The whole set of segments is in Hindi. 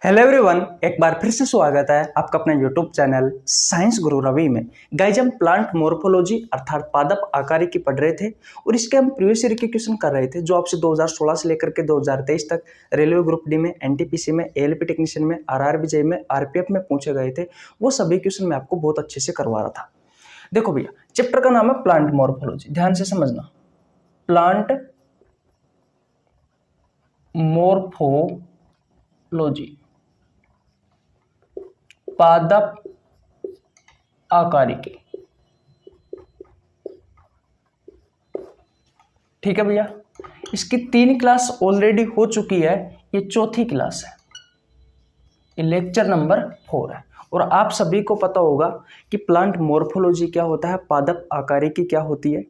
हेलो एवरीवन, एक बार फिर से स्वागत है आपका अपने यूट्यूब चैनल साइंस गुरु रवि में। गाइज हम प्लांट मोर्फोलॉजी अर्थात पादप आकारिकी पढ़ रहे थे और इसके हम प्रीवियस ईयर के क्वेश्चन कर रहे थे जो आपसे 2016 से लेकर के 2023 तक रेलवे ग्रुप डी में, एनटीपीसी में, एएलपी टेक्नीशियन में, आरआरबी में, आरपीएफ में पूछे गए थे। वो सभी क्वेश्चन मैं आपको बहुत अच्छे से करवा रहा था। देखो भैया, चैप्टर का नाम है प्लांट मोर्फोलॉजी, ध्यान से समझना। प्लांट मोर्फोलॉजी, पादप आकारिकी। ठीक है भैया, इसकी 3 क्लास ऑलरेडी हो चुकी है, ये चौथी क्लास है, ये लेक्चर नंबर 4 है। और आप सभी को पता होगा कि प्लांट मोर्फोलॉजी क्या होता है, पादप आकारिकी क्या होती है।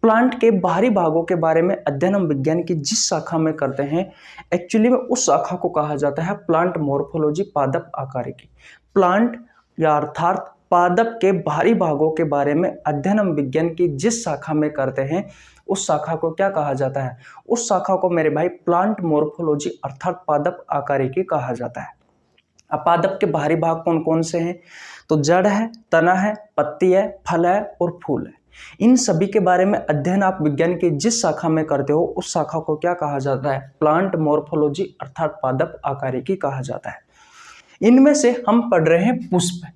प्लांट के बाहरी भागों के बारे में अध्ययन हम विज्ञान की जिस शाखा में करते हैं, एक्चुअली में उस शाखा को कहा जाता है प्लांट मोर्फोलॉजी, पादप आकारिकी। प्लांट या अर्थात पादप के बाहरी भागों के बारे में अध्ययन हम विज्ञान की जिस शाखा में करते हैं उस शाखा को क्या कहा जाता है? उस शाखा को मेरे भाई प्लांट मोर्फोलॉजी अर्थात पादप आकारिकी कहा जाता है। अब पादप के बाहरी भाग कौन कौन से हैं? तो जड़ है, तना है, पत्ती है, फल है और फूल है। इन सभी के बारे में अध्ययन आप विज्ञान की जिस शाखा में करते हो उस शाखा को क्या कहा जाता है? प्लांट मोर्फोलॉजी अर्थात पादप आकारिकी कहा जाता है। इनमें से हम पढ़ रहे हैं पुष्प,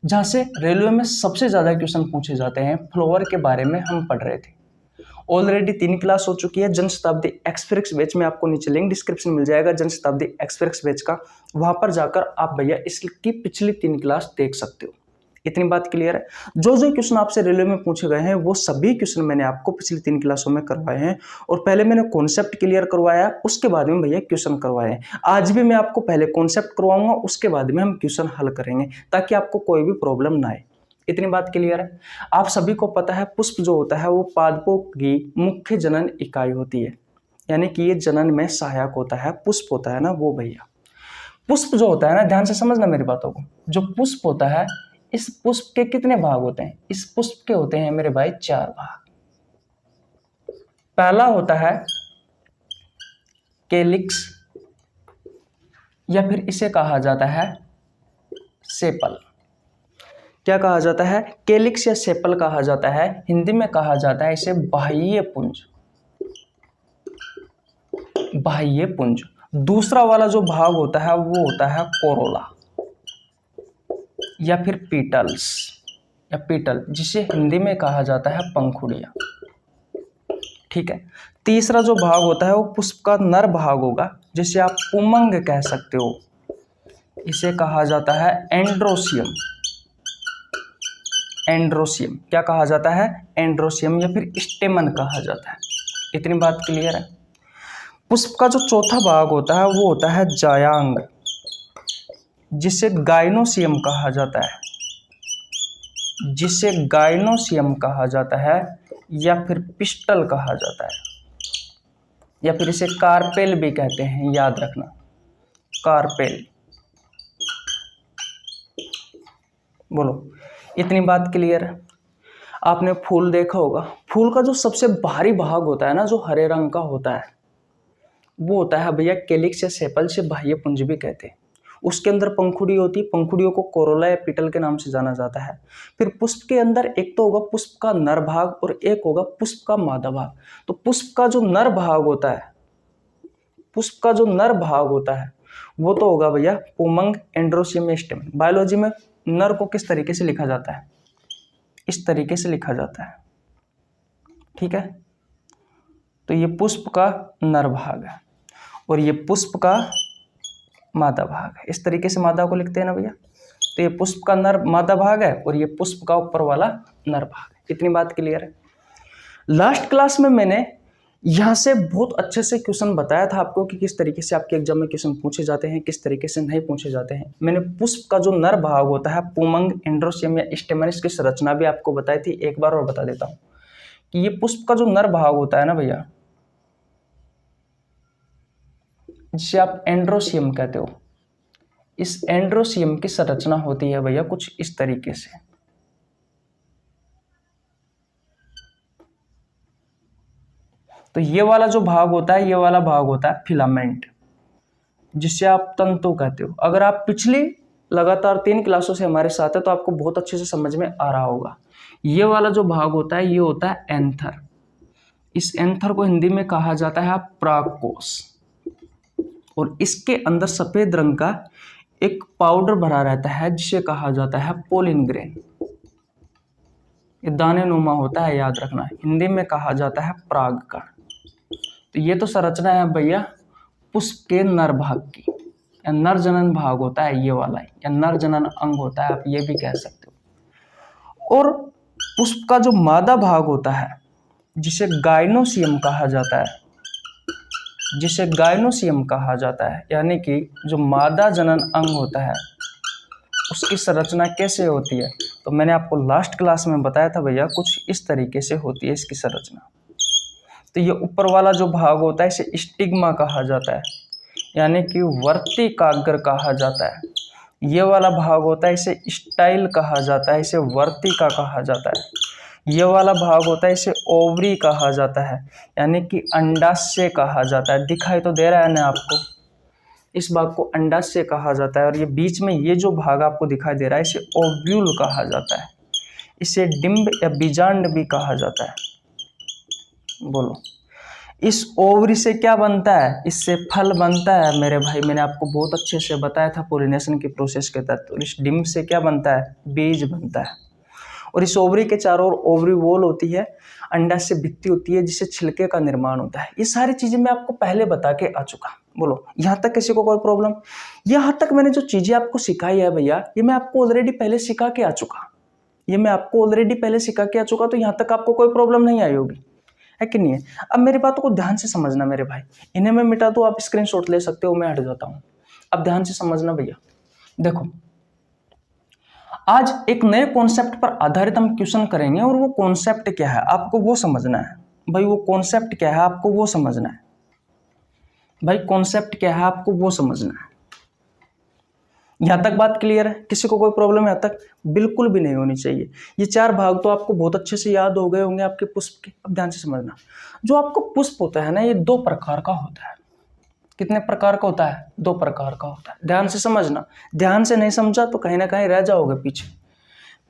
जहां से रेलवे में सबसे ज्यादा क्वेश्चन पूछे जाते हैं। फ्लावर के बारे में हम पढ़ रहे थे। ऑलरेडी 3 क्लास हो चुकी है। जन शताब्दी एक्सप्रेस बैच में आपको नीचे लिंक डिस्क्रिप्शन मिल जाएगा, जन शताब्दी एक्सप्रेस बैच का। वहां पर जाकर आप भैया इसकी पिछली 3 क्लास देख सकते हो। इतनी बात क्लियर है। जो जो क्वेश्चन आपसे रेलवे में पूछे गए हैं वो सभी क्वेश्चन मैंने आपको पिछली 3 क्लासों में करवाए हैं। और पहले मैंने कॉन्सेप्ट क्लियर करवाया, उसके बाद में भैया क्वेश्चन करवाए हैं। आज भी मैं आपको पहले कॉन्सेप्ट करवाऊंगा, उसके बाद में हम क्वेश्चन हल करेंगे ताकि आपको कोई भी प्रॉब्लम ना आए। इतनी बात क्लियर है। आप सभी को पता है पुष्प जो होता है वो पादपों की मुख्य जनन इकाई होती है, यानी कि ये जनन में सहायक होता है। पुष्प होता है ना वो भैया, पुष्प जो होता है ना, ध्यान से समझना मेरी बातों को। जो पुष्प होता है, इस पुष्प के कितने भाग होते हैं? इस पुष्प के होते हैं मेरे भाई 4 भाग। पहला होता है कैलिक्स, या फिर इसे कहा जाता है सेपल। क्या कहा जाता है? कैलिक्स या सेपल कहा जाता है। हिंदी में कहा जाता है इसे बाह्य पुंज, बाह्य पुंज। दूसरा वाला जो भाग होता है वो होता है कोरोला या फिर पीटल्स या पीटल, जिसे हिंदी में कहा जाता है पंखुड़ियां। ठीक है। तीसरा जो भाग होता है वो पुष्प का नर भाग होगा, जिसे आप उमंग कह सकते हो। इसे कहा जाता है एंड्रोसियम। एंड्रोसियम क्या कहा जाता है? एंड्रोसियम या फिर स्टेमन कहा जाता है। इतनी बात क्लियर है। पुष्प का जो चौथा भाग होता है वो होता है जायांग, जिसे गाइनोसियम कहा जाता है, जिसे गाइनोसियम कहा जाता है या फिर पिस्टल कहा जाता है, या फिर इसे कार्पेल भी कहते हैं, याद रखना, कार्पेल। बोलो, इतनी बात क्लियर है। आपने फूल देखा होगा। फूल का जो सबसे बाहरी भाग होता है ना, जो हरे रंग का होता है, वो होता है भैया कैलिक्स या सेपल, से बाह्य पुंज भी कहते हैं। उसके अंदर पंखुड़ी होती है, पंखुड़ियों को कोरोला या पिटल के नाम से जाना जाता है। फिर पुष्प के अंदर एक तो होगा पुष्प का नर भाग और एक होगा पुष्प का मादा भाग। तो पुष्प का जो नर भाग होता है, पुष्प का जो नर भाग होता है वो तो होगा भैया पुमंग, एंड्रोसियम, स्टेमन। बायोलॉजी में नर को किस तरीके से लिखा जाता है? इस तरीके से लिखा जाता है। ठीक है। तो ये पुष्प का नर भाग है और ये पुष्प का मादा भाग है। इस तरीके से मादा को लिखते हैं ना भैया। तो ये पुष्प का नर मादा भाग है और ये पुष्प का ऊपर वाला नर भाग है। इतनी बात क्लियर है। लास्ट क्लास में मैंने यहाँ से बहुत अच्छे से क्वेश्चन बताया था आपको कि किस तरीके से आपके एग्जाम में क्वेश्चन पूछे जाते हैं, किस तरीके से नहीं पूछे जाते हैं। मैंने पुष्प का जो नर भाग होता है पुमंग, एंड्रोसियम या स्टेमन, इसकी संरचना भी आपको बताई थी। एक बार और बता देता हूँ कि ये पुष्प का जो नर भाग होता है ना भैया, जिसे आप एंड्रोसियम कहते हो, इस एंड्रोसियम की संरचना होती है भैया कुछ इस तरीके से। तो ये वाला जो भाग होता है, ये वाला भाग होता है फिलामेंट। जिसे आप तंतु कहते हो। अगर आप पिछली लगातार 3 क्लासों से हमारे साथ है तो आपको बहुत अच्छे से समझ में आ रहा होगा। ये वाला जो भाग होता है ये होता है एंथर। इस एंथर को हिंदी में कहा जाता है परागकोश, और इसके अंदर सफेद रंग का एक पाउडर भरा रहता है जिसे कहा जाता है पोलिन ग्रेन। ये दाने नुमा होता है, याद रखना। हिंदी में कहा जाता है परागकण। तो ये तो संरचना है भैया पुष्प के नर भाग की, या नर जनन भाग होता है ये वाला, या नर जनन अंग होता है, आप ये भी कह सकते हो। और पुष्प का जो मादा भाग होता है जिसे गाइनोसियम कहा जाता है, जिसे गाइनोसियम कहा जाता है, यानी कि जो मादा जनन अंग होता है उसकी संरचना कैसे होती है, तो मैंने आपको लास्ट क्लास में बताया था भैया, कुछ इस तरीके से होती है इसकी संरचना। तो ये ऊपर वाला जो भाग होता है इसे स्टिग्मा कहा जाता है, यानी कि वर्तिकाग्र कहा जाता है। ये वाला भाग होता है इसे स्टाइल कहा जाता है, इसे वर्तिका कहा जाता है। ये वाला भाग होता है इसे ओवरी कहा जाता है, यानी कि अंडाशय कहा जाता है। दिखाई तो दे रहा है ना आपको, इस भाग को अंडाशय कहा जाता है। और ये बीच में ये जो भाग आपको दिखाई दे रहा है इसे ओव्यूल कहा जाता है, इसे डिंब या बीजांड भी कहा जाता है। बोलो, इस ओवरी से क्या बनता है? इससे फल बनता है मेरे भाई, मैंने आपको बहुत अच्छे से बताया था पोलिनेशन की प्रोसेस के तहत। और इस डिंब से क्या बनता है? बीज बनता है। और इस ओवरी के चारों ओर ओवरी वॉल होती है, अंडाशय भित्ति होती है जिससे छिलके का निर्माण होता है। ये सारी चीजें मैं आपको पहले बता के आ चुका। बोलो, यहाँ तक किसी को कोई प्रॉब्लम? यहाँ तक मैंने जो चीजें आपको सिखाई है भैया, ये मैं आपको ऑलरेडी पहले सिखा के आ चुका। ये मैं आपको ऑलरेडी पहले सिखा के आ चुका, तो यहाँ तक आपको कोई प्रॉब्लम नहीं आई होगी, है कि नहीं है? अब मेरी बातों को ध्यान से समझना मेरे भाई। इन्हें मैं मिटा दूं, आप स्क्रीनशॉट ले सकते हो, मैं हट जाता हूँ। अब ध्यान से समझना भैया। देखो, आज एक नए कॉन्सेप्ट पर आधारित हम क्वेश्चन करेंगे, और वो कॉन्सेप्ट क्या है आपको वो समझना है भाई। वो कॉन्सेप्ट क्या है आपको वो समझना है भाई। कॉन्सेप्ट क्या है आपको वो समझना है। यहां तक बात क्लियर है? किसी को कोई प्रॉब्लम यहां तक? बिल्कुल भी नहीं होनी चाहिए। ये 4 भाग तो आपको बहुत अच्छे से याद हो गए होंगे आपके पुष्प के। अब ध्यान से समझना, जो आपको पुष्प होता है ना, ये 2 प्रकार का होता है। कितने प्रकार का होता है? 2 प्रकार का होता है। ध्यान से समझना, ध्यान से नहीं समझा तो कहीं ना कहीं रह जाओगे पीछे।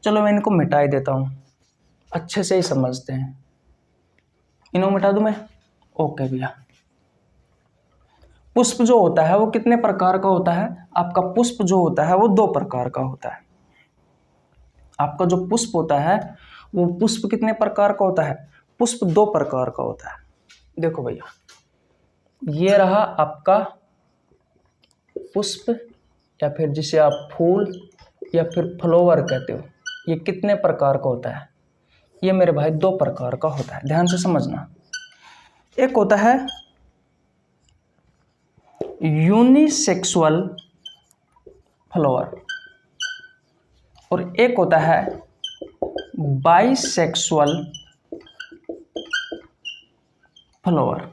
चलो मैं इनको मिटा ही देता हूं, अच्छे से ही समझते हैं। इनको मिटा दूं मैं? ओके भैया। पुष्प जो होता है वो कितने प्रकार का होता है? आपका पुष्प जो होता है वो 2 प्रकार का होता है। आपका जो पुष्प होता है वो पुष्प कितने प्रकार का होता है? पुष्प 2 प्रकार का होता है। देखो भैया, ये रहा आपका पुष्प, या फिर जिसे आप फूल या फिर फ्लावर कहते हो। ये कितने प्रकार का होता है? ये मेरे भाई 2 प्रकार का होता है। ध्यान से समझना, एक होता है यूनिसेक्सुअल फ्लावर, और एक होता है बाइसेक्सुअल फ्लावर।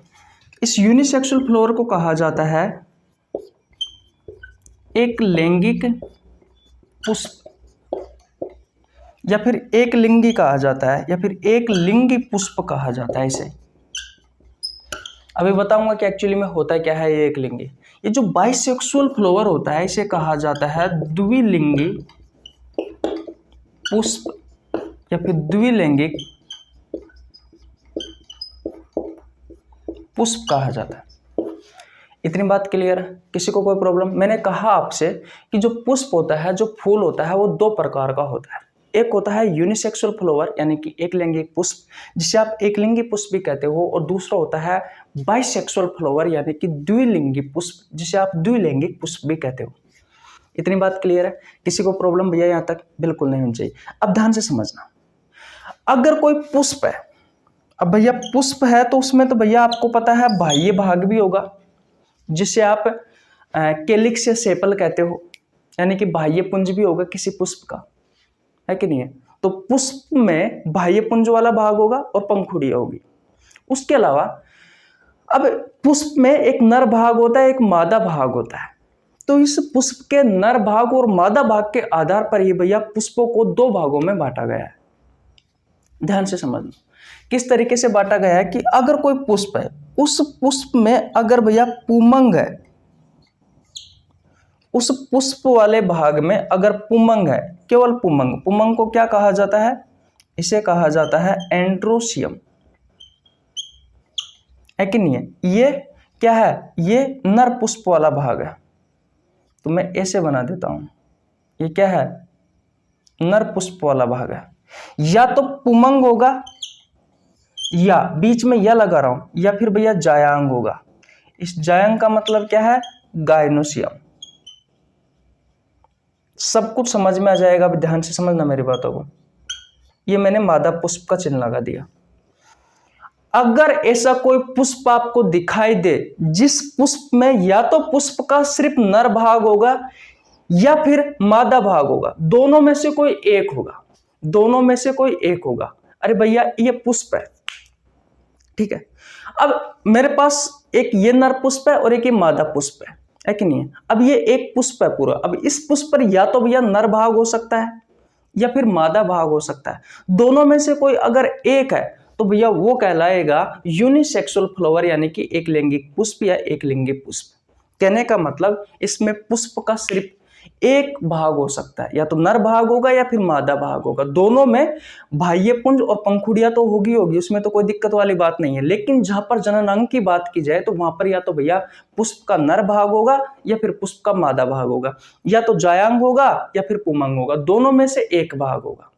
इस यूनिसेक्सुअल फ्लावर को कहा जाता है एक लैंगिक पुष्प, या फिर एक लिंगी कहा जाता है, या फिर एक लिंगी पुष्प कहा जाता है इसे। अभी बताऊंगा कि एक्चुअली में होता क्या है ये एक लिंगी। ये जो बाइसेक्सुअल फ्लावर होता है इसे कहा जाता है द्विलिंगी पुष्प, या फिर द्विलैंगिक पुष्प कहा जाता है। इतनी बात क्लियर है? किसी को कोई प्रॉब्लम? मैंने कहा आपसे कि जो पुष्प होता है, जो फूल होता है, वो 2 प्रकार का होता है। एक होता है यूनिसेक्सुअल फ्लावर, यानी कि एक लैंगिक पुष्प, जिसे आप एक लिंगी पुष्प भी कहते हो, और दूसरा होता है बाइसेक्सुअल फ्लावर, यानी कि द्विलिंगी पुष्प, जिसे आप द्विलैंगिक पुष्प भी कहते हो। इतनी बात क्लियर है? किसी को प्रॉब्लम भैया यहाँ तक? बिल्कुल नहीं होनी चाहिए। अब ध्यान से समझना, अगर कोई पुष्प है, अब भैया पुष्प है तो उसमें तो भैया आपको पता है बाह्य भाग भी होगा, जिसे आप कैलिक्स या सेपल कहते हो, यानी कि बाह्य पुंज भी होगा किसी पुष्प का, है कि नहीं है? तो पुष्प में बाह्य पुंज वाला भाग होगा और पंखुड़ियां होगी। उसके अलावा अब पुष्प में एक नर भाग होता है, एक मादा भाग होता है। तो इस पुष्प के नर भाग और मादा भाग के आधार पर ही भैया पुष्पों को 2 भागों में बांटा गया है। ध्यान से समझना, किस तरीके से बांटा गया है कि अगर कोई पुष्प है, उस पुष्प में अगर भैया पुमंग है, उस पुष्प वाले भाग में अगर पुमंग है, केवल पुमंग, पुमंग को क्या कहा जाता है? इसे कहा जाता है एंड्रोसियम, है कि नहीं है? ये क्या है? ये नर पुष्प वाला भाग है, तो मैं ऐसे बना देता हूं, ये क्या है? नर पुष्प वाला भाग है। या तो पुमंग होगा, या बीच में या लगा रहा हूं, या फिर भैया जायांग होगा। इस जायांग का मतलब क्या है? गायनोसियम। सब कुछ समझ में आ जाएगा, अब ध्यान से समझना मेरी बातों को। ये मैंने मादा पुष्प का चिन्ह लगा दिया। अगर ऐसा कोई पुष्प आपको दिखाई दे जिस पुष्प में या तो पुष्प का सिर्फ नर भाग होगा या फिर मादा भाग होगा, दोनों में से कोई एक होगा, दोनों में से कोई एक होगा, अरे भैया ये पुष्प है, ठीक है। अब मेरे पास एक ये नर पुष्प है और एक ये मादा पुष्प है कि नहीं है? अब ये एक पुष्प है पूरा। अब इस पुष्प पर या तो भैया नर भाग हो सकता है या फिर मादा भाग हो सकता है, दोनों में से कोई अगर एक है तो भैया वो कहलाएगा यूनिसेक्सुअल फ्लावर, यानी कि एक लैंगिक पुष्प या एक लिंगी पुष्प। कहने का मतलब इसमें पुष्प का सिर्फ एक भाग हो सकता है, या तो नर भाग होगा या फिर मादा भाग होगा, दोनों में बाह्य पुंज और पंखुड़ियां तो होगी, उसमें तो कोई दिक्कत वाली बात नहीं है। लेकिन जहां पर जननांग की बात की जाए तो वहां पर या तो भैया पुष्प का नर भाग होगा या फिर पुष्प का मादा भाग होगा, या तो जायांग होगा या फिर पुमंग होगा, दोनों में से एक भाग होगा।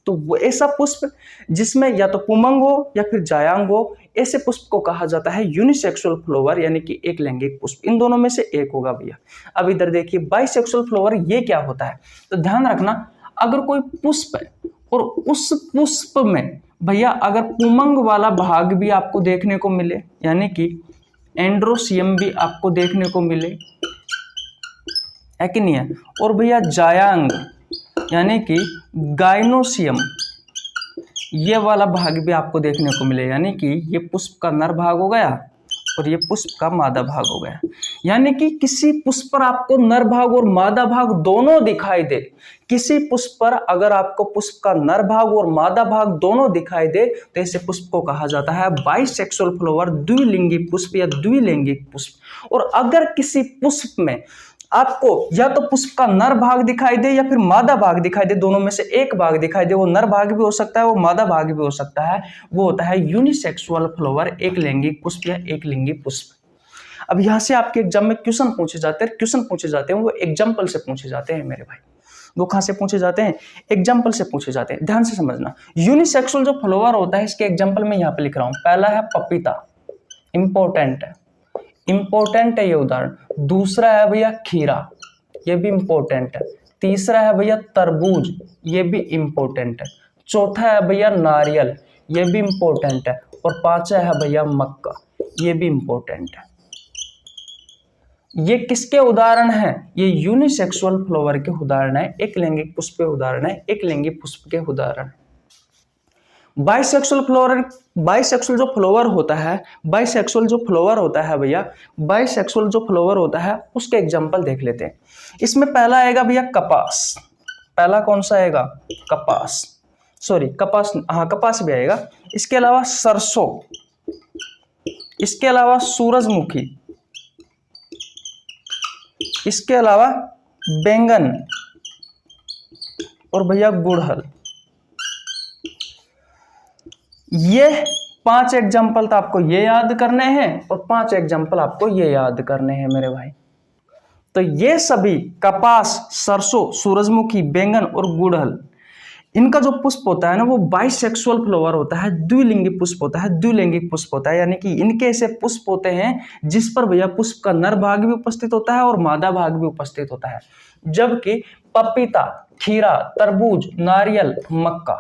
तो वो ऐसा पुष्प जिसमें या तो पुमंग हो या फिर जायांग हो, ऐसे पुष्प को कहा जाता है यूनिसेक्सुअल फ्लावर, यानी कि एक लैंगिक पुष्प। इन दोनों में से एक होगा भैया। अब इधर देखिए बाइसेक्सुअल फ्लावर ये क्या होता है, तो ध्यान रखना, अगर कोई पुष्प है और उस पुष्प में भैया अगर पुमंग वाला भाग भी आपको देखने को मिले, यानी कि एंड्रोसियम भी आपको देखने को मिले, है कि नहीं है, और भैया जायांग यानी कि गायनोसियम ये वाला भाग भी आपको देखने को मिले, यानी कि ये पुष्प का नर भाग हो गया और ये पुष्प का मादा भाग हो गया। यानी कि किसी पुष्प पर आपको नर भाग और मादा भाग दोनों दिखाई दे, किसी पुष्प पर अगर आपको पुष्प का नर भाग और मादा भाग दोनों दिखाई दे तो ऐसे पुष्प को कहा जाता है बाइसेक्सुअल फ्लावर, द्विलिंगी पुष्प या द्विलैंगिक पुष्प। और अगर किसी पुष्प में आपको या तो पुष्प का नर भाग दिखाई दे या फिर मादा भाग दिखाई दे, दोनों में से एक भाग दिखाई दे, वो नर भाग भी हो सकता है वो मादा भाग भी हो सकता है, वो होता है यूनिसेक्सुअल फ्लावर, एक लैंगिक पुष्प या एक लिंगी पुष्प। अब यहां से आपके एग्जाम में क्वेश्चन पूछे जाते हैं, वो एग्जाम्पल से पूछे जाते हैं मेरे भाई। वो कहां से पूछे जाते हैं? एग्जाम्पल से पूछे जाते हैं। ध्यान से समझना, यूनिसेक्सुअल जो फ्लावर होता है इसके एग्जाम्पल में यहाँ पे लिख रहा हूं। पहला है पपीता, इंपॉर्टेंट है ये उदाहरण। दूसरा है भैया खीरा, ये भी इंपॉर्टेंट है। तीसरा है भैया तरबूज, ये भी इंपॉर्टेंट है। चौथा है भैया नारियल, ये भी इंपॉर्टेंट है। और पांचवा है भैया मक्का, ये भी इंपॉर्टेंट है। ये किसके उदाहरण हैं? ये यूनिसेक्सुअल फ्लावर के उदाहरण है, एक लैंगिक पुष्प के उदाहरण है, एक लिंगी पुष्प के उदाहरण है। बाइसेक्सुअल जो फ्लावर होता है उसके एग्जांपल देख लेते हैं। इसमें पहला आएगा भैया कपास। पहला कौन सा आएगा? कपास, कपास भी आएगा। इसके अलावा सरसों, इसके अलावा सूरजमुखी, इसके अलावा बैंगन और भैया गुड़हल। ये 5 एग्जाम्पल तो आपको ये याद करने हैं और 5 एग्जाम्पल आपको ये याद करने हैं मेरे भाई। तो ये सभी कपास, सरसों, सूरजमुखी, बैंगन और गुड़हल, इनका जो पुष्प होता है ना वो बाइसेक्सुअल फ्लावर होता है, द्विलिंगी पुष्प होता है, द्विलैंगिक पुष्प होता है। यानी कि इनके ऐसे पुष्प होते हैं जिस पर भैया पुष्प का नर भाग भी उपस्थित होता है और मादा भाग भी उपस्थित होता है। जबकि पपीता, खीरा, तरबूज, नारियल, मक्का,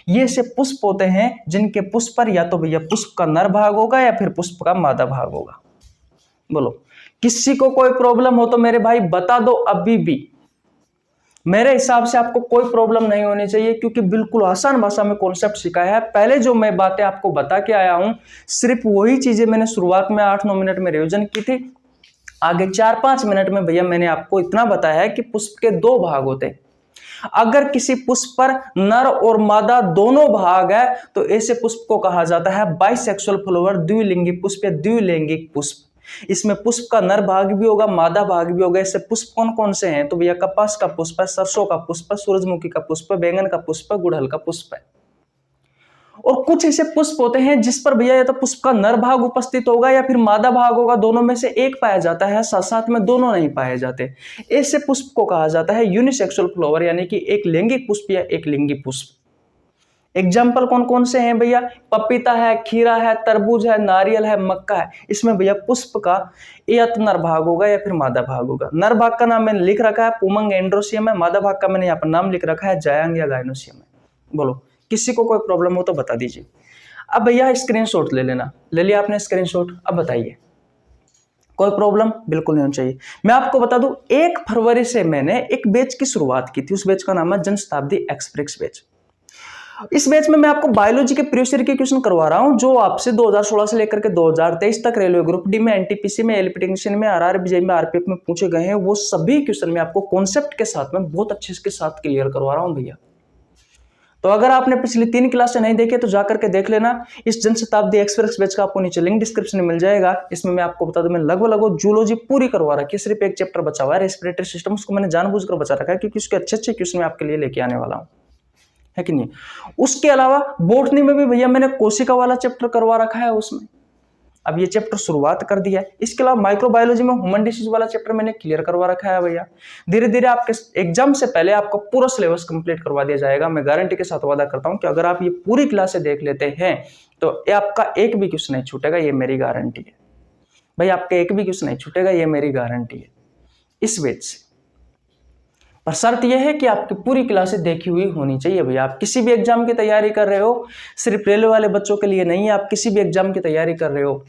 ये से पुष्प होते हैं जिनके पुष्प पर या तो भैया पुष्प का नर भाग होगा या फिर पुष्प का मादा भाग होगा। बोलो, किसी को कोई प्रॉब्लम हो तो मेरे भाई बता दो अभी भी। मेरे हिसाब से आपको कोई प्रॉब्लम नहीं होनी चाहिए क्योंकि बिल्कुल आसान भाषा में कॉन्सेप्ट सिखाया है। पहले जो मैं बातें आपको बता के आया हूं सिर्फ वही चीजें मैंने शुरुआत में 8-9 मिनट में रिवीजन की थी। आगे 4-5 मिनट में भैया मैंने आपको इतना बताया है कि पुष्प के 2 भाग होते हैं। अगर किसी पुष्प पर नर और मादा दोनों भाग है तो ऐसे पुष्प को कहा जाता है बाइसेक्सुअल फ्लावर, द्विलिंगी पुष्प या द्विलैंगिक पुष्प। इसमें पुष्प का नर भाग भी होगा, मादा भाग भी होगा। इससे पुष्प कौन कौन से हैं? तो भैया कपास का पुष्प है, सरसों का पुष्प है, सूरजमुखी का पुष्प है, बैंगन का पुष्प है, गुड़हल का पुष्प है। और कुछ ऐसे पुष्प होते हैं जिस पर भैया या तो पुष्प का नर भाग उपस्थित होगा या फिर मादा भाग होगा, दोनों में से एक पाया जाता है, साथ साथ में दोनों नहीं पाए जाते। ऐसे पुष्प को कहा जाता है यूनिसेक्सुअल फ्लावर, यानी कि एक लैंगिक पुष्प या एक लिंगी पुष्प। एग्जाम्पल कौन कौन से हैं भैया? पपीता है, खीरा है, तरबूज है, नारियल है, मक्का है। इसमें भैया पुष्प का या तो नर भाग होगा या फिर मादा भाग होगा। नर भाग का नाम मैंने लिख रखा है पुमंग एंड्रोसियम है, मादा भाग का मैंने यहाँ पर नाम लिख रखा है जायांग या गाइनोसियम है। बोलो, किसी को कोई प्रॉब्लम हो तो बता दीजिए। अब भैया स्क्रीनशॉट ले लेना। ले लिया आपने स्क्रीनशॉट? अब बताइए, कोई प्रॉब्लम बिल्कुल नहीं होनी चाहिए। मैं आपको बता दूं, 1 फरवरी से मैंने एक बैच की शुरुआत की थी। उस बैच का नाम है जन शताब्दी एक्सप्रेस बैच। इस बैच में मैं आपको बायोलॉजी के प्रीवियस ईयर के क्वेश्चन करवा रहा हूं, जो आपसे 2016 से लेकर के 2023 तक रेलवे ग्रुप डी में, एनटीपीसी में, एलपी टेक्नीशियन में, आरआरबी में, आरपीएफ में पूछे गए हैं। वो सभी क्वेश्चन में आपको कॉन्सेप्ट के साथ में बहुत अच्छे के साथ क्लियर करवा रहा हूं भैया। तो अगर आपने पिछली 3 क्लासें नहीं देखे तो जाकर के देख लेना। इस जन शताब्दी एक्सप्रेस बैच का आपको नीचे लिंक डिस्क्रिप्शन में मिल जाएगा। इसमें मैं आपको बता दूं, मैं लगभग जूलॉजी पूरी करवा रखी है, सिर्फ एक चैप्टर बचा हुआ है रेस्पिरेटरी सिस्टम। उसको मैंने जानबूझकर बचा रखा है क्योंकि उसके अच्छे क्वेश्चन मैं आपके लिए लेके आने वाला हूँ, है कि नहीं। उसके अलावा बॉटनी में भी भैया मैंने कोशिका वाला चैप्टर करवा रखा है उसमें। अब ये चैप्टर शुरुआत कर दिया है। इसके अलावा माइक्रोबायोलॉजी में ह्यूमन डिसीज वाला चैप्टर मैंने क्लियर करवा रखा है भैया। धीरे धीरे आपके एग्जाम से पहले आपका पूरा सिलेबस कंप्लीट करवा दिया जाएगा। मैं गारंटी के साथ वादा करता हूं कि अगर आप ये पूरी क्लासें देख लेते हैं तो ये आपका एक भी क्वेश्चन नहीं छूटेगा, ये मेरी गारंटी है भाई। आपका एक भी क्वेश्चन नहीं छूटेगा, ये मेरी गारंटी है इस वेज से। पर शर्त यह है कि आपकी पूरी क्लासें देखी हुई होनी चाहिए भैया। आप किसी भी एग्जाम की तैयारी कर रहे हो, सिर्फ रेलवे वाले बच्चों के लिए नहीं है, आप किसी भी एग्जाम की तैयारी कर रहे हो,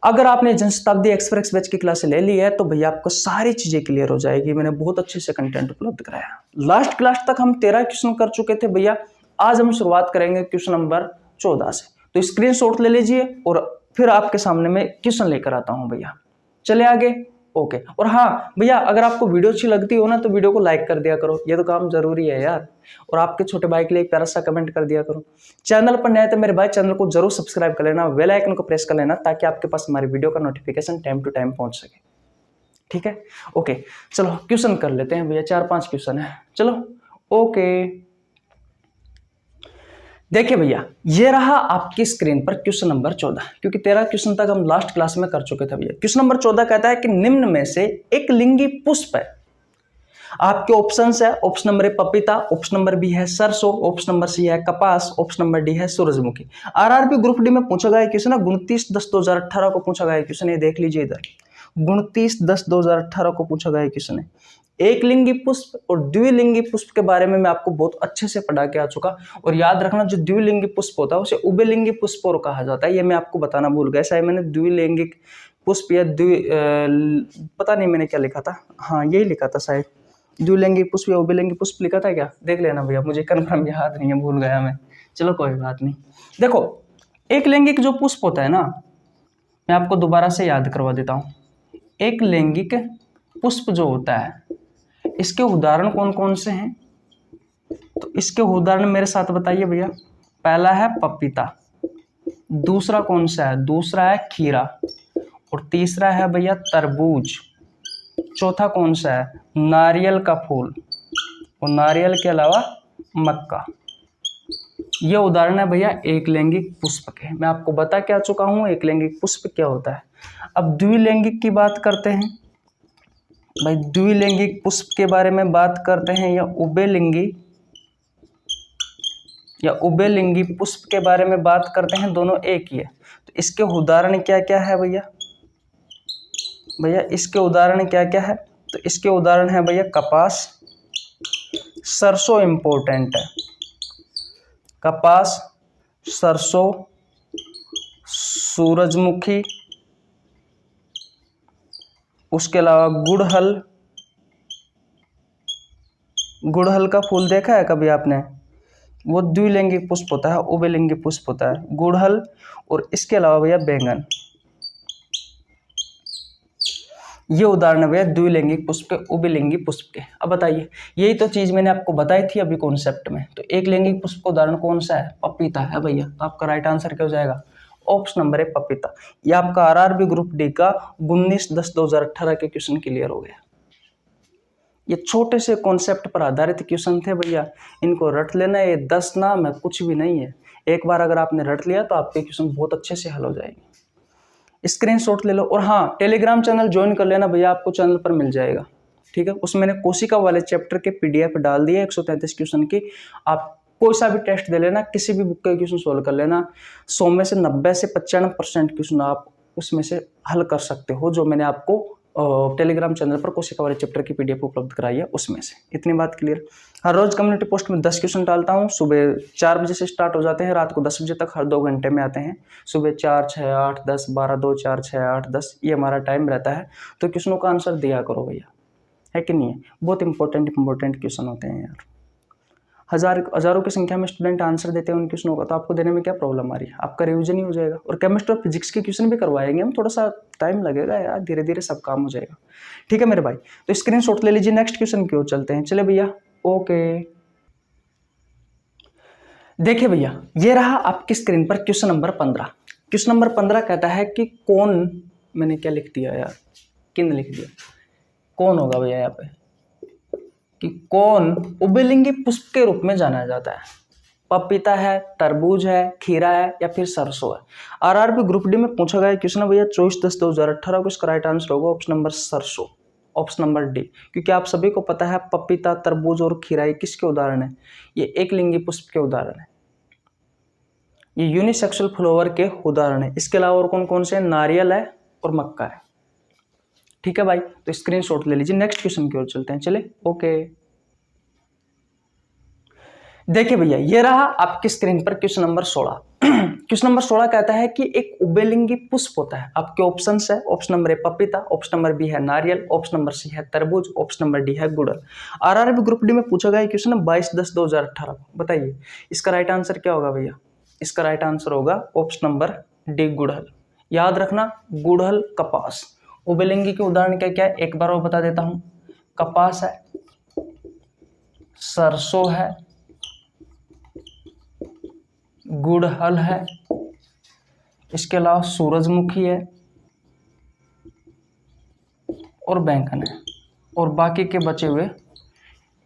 अगर आपने जन शताब्दी एक्सप्रेस बैच की क्लास ले ली है तो भैया आपको सारी चीजें क्लियर हो जाएगी। मैंने बहुत अच्छे से कंटेंट उपलब्ध कराया। लास्ट क्लास तक हम 13 क्वेश्चन कर चुके थे भैया। आज हम शुरुआत करेंगे क्वेश्चन नंबर 14 से। तो स्क्रीनशॉट ले लीजिए और फिर आपके सामने मैं क्वेश्चन लेकर आता हूं भैया। चले आगे। ओके। और हाँ भैया, अगर आपको वीडियो अच्छी लगती हो ना तो वीडियो को लाइक कर दिया करो, ये तो काम जरूरी है यार। और आपके छोटे भाई के लिए एक प्यारा सा कमेंट कर दिया करो। चैनल पर नए तो मेरे भाई चैनल को जरूर सब्सक्राइब कर लेना, बेल आइकन को प्रेस कर लेना, ताकि आपके पास हमारी वीडियो का नोटिफिकेशन टाइम टू टाइम पहुंच सके। ठीक है, ओके। चलो क्वेश्चन कर लेते हैं भैया, 4-5 क्वेश्चन है। चलो ओके, देखिए भैया, ये रहा आपकी स्क्रीन पर क्वेश्चन नंबर 14, क्योंकि 13 क्वेश्चन तक हम लास्ट क्लास में कर चुके थे भैया। क्वेश्चन नंबर 14 कहता है कि निम्न में से एक लिंगी पुष्प है। आपके ऑप्शंस है, ऑप्शन नंबर ए पपीता, ऑप्शन नंबर बी है सरसों, ऑप्शन नंबर सी है कपास, ऑप्शन नंबर डी है सूरजमुखी। आरआरबी ग्रुप डी में पूछा गया क्वेश्चन है, 29/10/2018 को पूछा गया क्वेश्चन है। देख लीजिए इधर, 29/10/2018 को पूछा गया क्वेश्चन है। एक लिंगी पुष्प और द्विलिंगी पुष्प के बारे में मैं आपको बहुत अच्छे से पढ़ा के आ चुका। और याद रखना, जो द्विलिंगी पुष्प होता है उसे उभयलिंगी पुष्प और कहा जाता है। ये मैं आपको बताना भूल गया, शायद मैंने द्विलिंगिक पुष्प या पता नहीं मैंने क्या लिखा था, हाँ यही लिखा था शायद, द्विलिंगी पुष्प या उभयलिंगी पुष्प लिखा था क्या, देख लेना भैया, मुझे कन्फर्म याद नहीं है, भूल गया मैं। चलो कोई बात नहीं। देखो, एक लैंगिक जो पुष्प होता है ना, मैं आपको दोबारा से याद करवा देता हूँ। एक लैंगिक पुष्प जो होता है, इसके उदाहरण कौन कौन से हैं? तो इसके उदाहरण मेरे साथ बताइए भैया। पहला है पपीता, दूसरा कौन सा है? दूसरा है खीरा, और तीसरा है भैया तरबूज, चौथा कौन सा है? नारियल का फूल, और नारियल के अलावा मक्का। ये उदाहरण है भैया एक लैंगिक पुष्प के। मैं आपको बता क्या चुका हूं एक लैंगिक पुष्प क्या होता है। अब द्विलैंगिक की बात करते हैं भाई, द्विलैंगिक पुष्प के बारे में बात करते हैं, या उभयलिंगी पुष्प के बारे में बात करते हैं, दोनों एक ही है। तो इसके उदाहरण क्या क्या है भैया? इसके उदाहरण क्या क्या है? तो इसके उदाहरण है भैया कपास, सरसों इंपॉर्टेंट है, कपास, सरसों, सूरजमुखी, उसके अलावा गुड़हल का फूल देखा है कभी आपने? वो द्विलिंगिक पुष्प होता है, उभयलिंगी पुष्प होता है, गुड़हल। और इसके अलावा भैया बैंगन। ये उदाहरण है भैया द्विलिंगिक पुष्प के, उभयलिंगी पुष्प के। अब बताइए, यही तो चीज मैंने आपको बताई थी अभी कॉन्सेप्ट में। तो एक लैंगिक पुष्प का उदाहरण कौन सा है? पपीता है भैया। तो आपका राइट आंसर क्या हो जाएगा? ऑप्शन नंबर है पपीता। ये आपका आरआरबी ग्रुप डी का 19/10/2018 के क्वेश्चन क्लियर हो गया। ये छोटे से कॉन्सेप्ट पर आधारित क्वेश्चन थे भैया, इनको रट लेना। ये 10 नाम है, कुछ भी नहीं है। एक बार अगर आपने रट लिया तो आपके क्वेश्चन बहुत अच्छे से हल हो जाएंगे। स्क्रीनशॉट ले लो। और हाँ, टेलीग्राम चैनल ज्वाइन कर लेना भैया, आपको चैनल पर मिल जाएगा। ठीक है, उसमें मैंने कोशिका वाले चैप्टर के पीडीएफ डाल दिए 133 क्वेश्चन की। आप कोई सा भी टेस्ट दे लेना, किसी भी बुक के क्वेश्चन सोल्व कर लेना। 100 में से 90 से 95% क्वेश्चन आप उसमें से हल कर सकते हो, जो मैंने आपको टेलीग्राम चैनल पर कोशिका वाले चैप्टर की पीडीएफ उपलब्ध कराई है उसमें से। इतनी बात क्लियर। हर रोज कम्युनिटी पोस्ट में 10 क्वेश्चन डालता हूँ। सुबह 4 बजे से स्टार्ट हो जाते हैं, रात को 10 बजे तक, हर 2 घंटे में आते हैं। सुबह 4, 6, 8, 10, 12, 2, 4, 6, 8, 10 ये हमारा टाइम रहता है। तो क्वेश्चनों का आंसर दिया करो भैया, है कि नहीं है? बहुत इंपॉर्टेंट क्वेश्चन होते हैं यार। हजारों की संख्या में स्टूडेंट आंसर देते हैं उन क्वेश्चनों का, तो आपको देने में क्या प्रॉब्लम आ रही है? आपका रिवीजन ही हो जाएगा। और केमिस्ट्री और फिजिक्स के क्वेश्चन भी करवाएंगे हम, थोड़ा सा टाइम लगेगा यार, धीरे धीरे सब काम हो जाएगा। ठीक है मेरे भाई, तो स्क्रीनशॉट ले लीजिए। नेक्स्ट क्वेश्चन की ओर चलते हैं। चले भैया, ओके। देखिए भैया, ये रहा आपकी स्क्रीन पर क्वेश्चन नंबर 15। क्वेश्चन नंबर 15 कहता है कि कौन, मैंने क्या लिख दिया यार, किन लिख दिया, कौन होगा भैया यहाँ पे, कि कौन उभयलिंगी पुष्प के रूप में जाना जाता है? पपीता है, तरबूज है, खीरा है, या फिर सरसों है? आरआरबी ग्रुप डी में पूछा गया क्वेश्चन है भैया 24/10/2018 को। इसका राइट आंसर होगा ऑप्शन नंबर सरसों, ऑप्शन नंबर डी। क्योंकि आप सभी को पता है पपीता, तरबूज और खीरा ये किसके उदाहरण है? ये एक लिंगी पुष्प के उदाहरण है, ये यूनिसेक्सुअल फ्लावर के उदाहरण है। इसके अलावा और कौन कौन से? नारियल है और मक्का है। ठीक है भाई, तो स्क्रीनशॉट ले लीजिए। नेक्स्ट क्वेश्चन की ओर चलते हैं। चले, ओके। देखिए भैया, ये रहा आपकी स्क्रीन पर क्वेश्चन नंबर 16। क्वेश्चन नंबर 16 कहता है कि एक उभयलिंगी पुष्प होता है। आपके ऑप्शन है, ऑप्शन नंबर ए पपीता, ऑप्शन नंबर बी है नारियल, ऑप्शन नंबर सी है तरबूज, ऑप्शन नंबर डी है गुड़हल। आरआरबी ग्रुप डी में पूछा गया क्वेश्चन है 22/10/2018 को। बताइए इसका राइट आंसर क्या होगा भैया? इसका राइट आंसर होगा ऑप्शन नंबर डी, गुड़हल। याद रखना, गुड़हल, कपास। उभयलिंगी के उदाहरण क्या क्या है एक बार और बता देता हूं। कपास है, सरसों है, गुड़हल है, इसके अलावा सूरजमुखी है और बैंगन है, और बाकी के बचे हुए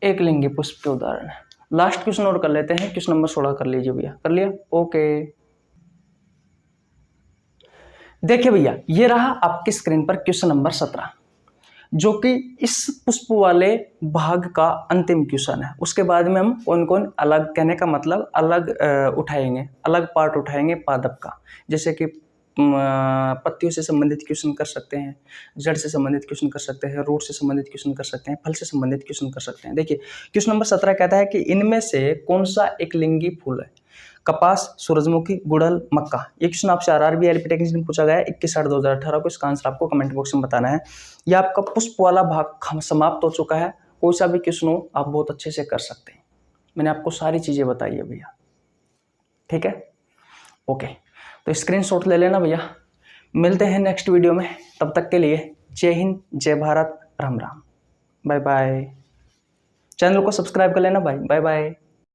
एक लिंगी पुष्प के उदाहरण है। लास्ट क्वेश्चन और कर लेते हैं। क्वेश्चन नंबर 16 कर लीजिए भैया। कर लिया, ओके। देखिए भैया, ये रहा आपकी स्क्रीन पर क्वेश्चन नंबर 17, जो कि इस पुष्प वाले भाग का अंतिम क्वेश्चन है। उसके बाद में हम कौन कौन अलग, कहने का मतलब अलग उठाएंगे, अलग पार्ट उठाएंगे पादप का। जैसे कि पत्तियों से संबंधित क्वेश्चन कर सकते हैं, जड़ से संबंधित क्वेश्चन कर सकते हैं, रूट से संबंधित क्वेश्चन कर सकते हैं, फल से संबंधित क्वेश्चन कर सकते हैं। देखिए क्वेश्चन नंबर 17 कहता है कि इनमें से कौन सा एक लिंगी फूल है? कपास, सूरजमुखी, गुड़हल, मक्का। ये क्वेश्चन आपसे आरआरबी एलपी टेक्नीशियन पूछा गया है 21/8/2018 को। इसका आंसर आपको कमेंट बॉक्स में बताना है। ये आपका पुष्प वाला भाग समाप्त हो चुका है। कोई सा भी क्वेश्चन हो आप बहुत अच्छे से कर सकते हैं। मैंने आपको सारी चीजें बताई है भैया, ठीक है, ओके। तो स्क्रीनशॉट ले लेना भैया। मिलते हैं नेक्स्ट वीडियो में, तब तक के लिए जय हिंद, जय Bharat, Ram Ram, bye bye. Channel को सब्सक्राइब कर लेना भाई, बाय बाय।